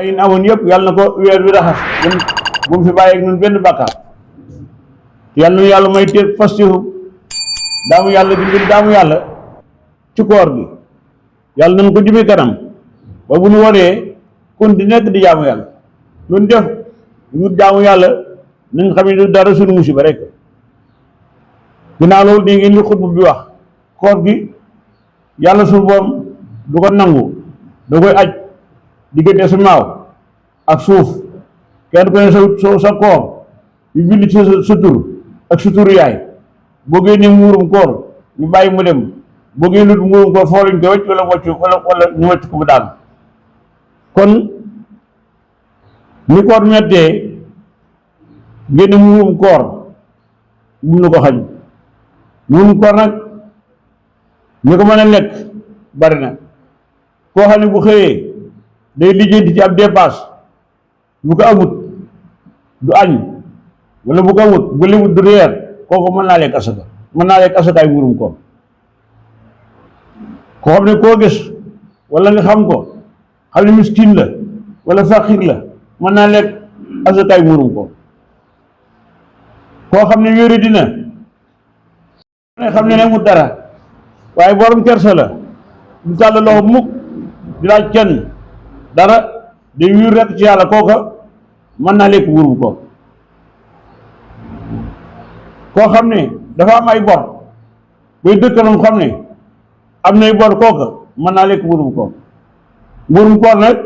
yi ñu amoon yëpp yàlla na ko weer wi raxas bu mu fi bàyyi ak ñun benn bàkkaar yàlla na yàlla may te fastihu daamu yàlla bi ngir daamu yàlla ci koor gi yàlla nañ ko jëmee kanam ba bu nu waree kon di nekk di jaamu yàlla loolu def ñu jaamu yàlla nañ xam ne du dara suñu musiba rek ginnaaw loolu di ngeen li xutba bi wax koor gi yàlla suñu borom du ko nangu da koy aj diggante su naaw ak suuf kenn ku ne sa koor yu bind ci sa tur ak sa turu yaay boo génnee muurum koor ñu bàyyi mu dem boo génnee muurum koor foo lañ koy wacc wala ñu wacc ko bu daan kon ni koor mettee génne muurum koor bu nu ko xañ muurum koor nag ñu ko mën a lekk bari na koo xam ne bu xëyee day lijjanti ci ab dépasse bu ko amut du añ wala bu ko amut bu liwut du reer kooku mën naa lekk asaka mën naa lekk asakaay muurum koor koo xam ne koo gis wala nga xam ko xam ne miskin la wala faqir la mën naa lekk asakaay muurum koor koo xam ne wéeru dina xam ne mu dara waaye borom kersa la du tàll loxo mukk di laaj kenn dara day wiir rek ci yàlla kooka mën naa lekk muurum koor koo xam ne dafa am ay bor buy dëkkaloon xam ne am nay bor kooka mën naa lekk muurum koor muurum koor nag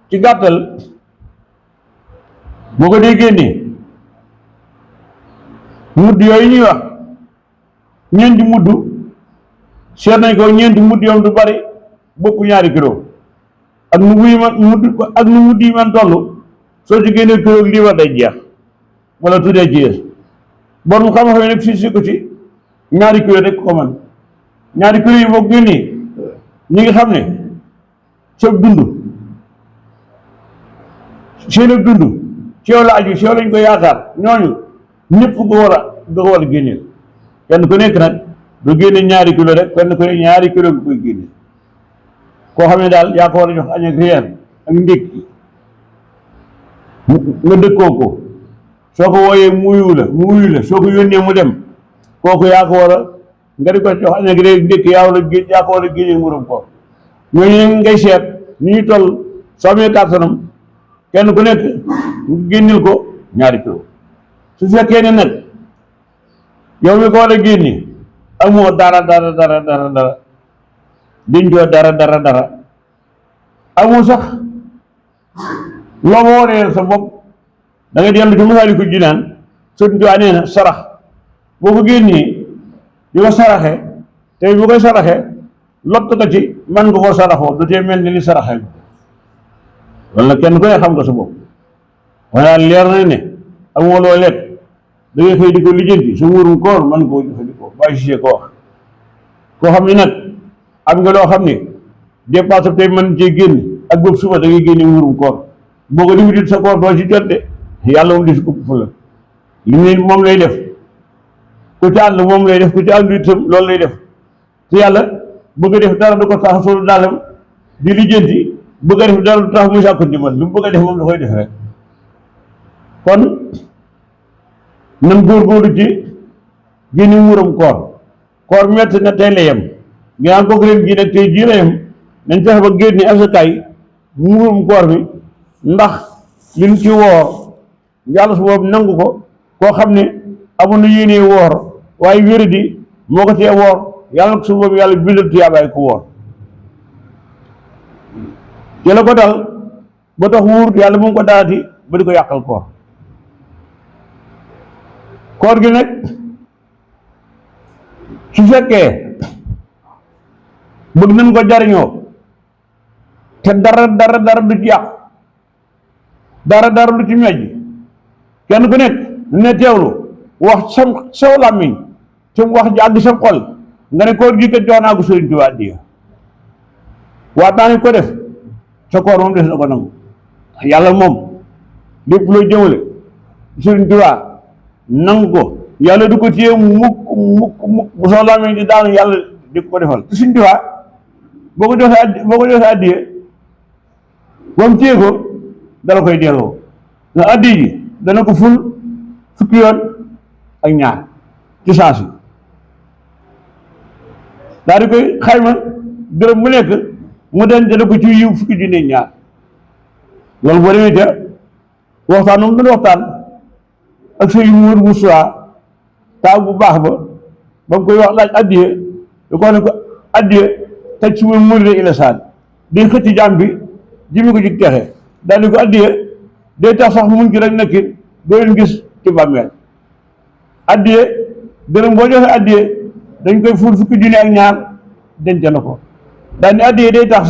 ci gàttal boo ko dee génnee mudd yooyu ñuy wax ñeenti mudd seet nañ ko ñeenti mudd yoom du bari bokku ñaari kilo ak nu muy man ak nu mudd yi man toll soo ci génnee kilo lii war day jeex wala tuddee ci yées bon mu xam-xam nag fii ko ci ñaari kilo rek ko man ñaari kilo yi boo génnee ñi ngi xam ne seen dund seen dund ci yow la aju ci yow lañ ko yaakaar ñooñu ñëpp nga war a génneel kenn ku nekk nag du génne ñaari kilo rek kenn ku nekk ñaari kilo nga koy génne koo xam ne daal yaa ko war a jox añ ak reer ak ndékki nga dëkkoo ko soo ko wooyee mu wuyu la soo ko yónnee mu dem kooku yaa ko war a nga di ko jox añ ak reer ak ndékki yaa ko war a génne muurum koor ñooñu ngay seet ni ñu toll soo amee kàttanam kenn ku nekk nga génneel ko ñaari kilo su fekkee ne nag yow mi ko war a génne amoo dara dincoo dara amoo sax loo ma waree sa bopp da ngay dellu ci Masaalikul Jinaan Sëñ Tuubaa nee na sarax boo ko génnee di ko saraxe te bu koy saraxe lott ko ci man nga koo saraxoo du tee mel ni li saraxe wala kenn ku ne xam nga sa bopp waaye leer na ne amoo loo lekk da ngay xëy di ko lijjanti su muurum koor man koo jëfandikoo bàyyi si ko wax koo xam ne nag am nga loo xam ne dépasse tey mën cee génn ak boobu suba da ngay génne muurum koor boo ko limitit sa koor doo ci jot de yàlla moom di si ëpp fu la li mu ne moom lay def ku ci ànd moom lay def ku ci ànd itam loolu lay def te yàlla bëgg a def dara du ko tax solu daalam di lijjanti bëgg a def dara du tax muy sàkku ndimbal lu mu bëgg a def moom da koy def rek kon nan góorgóorlu ci génne muurum koor metti na tey la yem nginaan kooku leen gi nag tey jii la yem nañ fexe ba génne asakaay muurum koor bi ndax liñ ci woor yàlla su boobu nangu ko koo xam ne amoon na yéenee woor waaye wéradi moo ko tee woor yàlla ko su boobu yàlla bindal tuyaabaay ku woor ci la ko dal ba tax wuur yàlla mu ngi ko daati ba di ko yàqal koor gi nag su fekkee bëgg nañ ko jariñoo te dara du ci yàqu dara lu ci mejj kenn ku nekk ne teewlu wax saw làmmiñ te wax ji àgg sa xol nga ne koor gi kat jox naa ko Sëriñ Tuubaa addiya waat naa ne ko def sa koor moom des na ko nangu yàlla moom lépp loo jëmale Sëriñ Tuubaa nangu ko yàlla du ko téye mukk bu soo làmmiñ di daanu yàlla di ko defal te Sëriñ Tuubaa boo ko joxee addiya ba mu téye ko dala koy delloo nga addi ji dana ko ful fukki yoon ak ñaar ci saa si daal di koy xayma dërëm mu nekk mu den dana ko ci yiw fukki junne ñaar loolu boo demee ca waxtaan moom dana waxtaan ak sëriñ Mour Moussa taaw bu baax ba mu koy wax laaj addiye da ko wax ne ko addiye taj si mun muri de ilasaan day xëcc jaam bi jimi ko ci texe daal di ko addiye day tax sax mun ki rek nekkin doo leen gis ci bàmmeel addiye dërëm boo joxe addiye dañ koy ful fukki junne ak ñaar denc na ko daal ni addiye day tax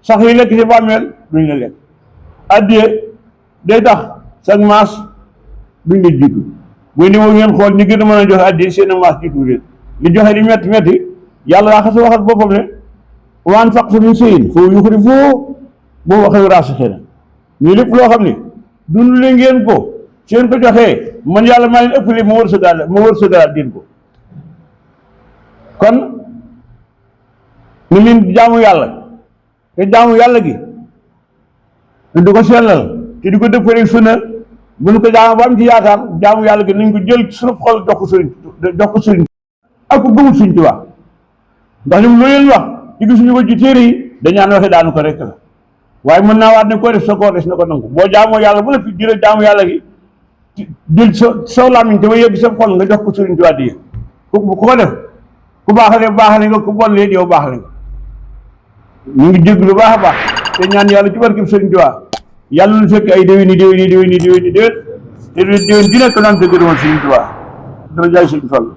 sax yi lekk ci bàmmeel duñ la lekk addiye day tax sax maas duñ la jiitu buy ni moo ngeen xool ñi gën a mën a joxe addiye seen maas jiitu leen li joxe di metti metti yàlla daa xas a waxal boppam ne waan faq min shay'in fa yukhlifuhu boo waxee raasi xëy na ñu lépp loo xam ne dund leen ngeen ko seen ko joxee man yàlla maa leen ëpp li ma wërsëgal din ko kon ni min jaamu yàlla te jaamu yàlla gi du ko sellal te di ko dëppale sunna bu ñu ko jaamu ba am ci yaakaar jaamu yàlla gi nañ ko jël suñu xol jox ko sëriñ ak ko gëmul Sëriñ Tuubaa ndax ñoom loo leen wax ci gisuñu ko ci téere yi dañaan waxe daanu ko rek la waaye mën naa waat ne ko def sa koor des na ko nangu boo jaamoo yàlla bu la fi jëlee jaamu yàlla gi jël sa làmmiñ te ba yegg sa xol nga jox ko Sëriñ Tuubaa di ku ko def ku baaxale baaxale nga ku bon leen yow baaxale nga ñu ngi jégg lu baax a baax te ñaan yàlla ci barkeb Sëriñ Tuubaa yàlla lu fekk ay déwéni te déwén di nekk naan te gërëmal Sëriñ Tuubaa dara jaay Sëriñ Fallu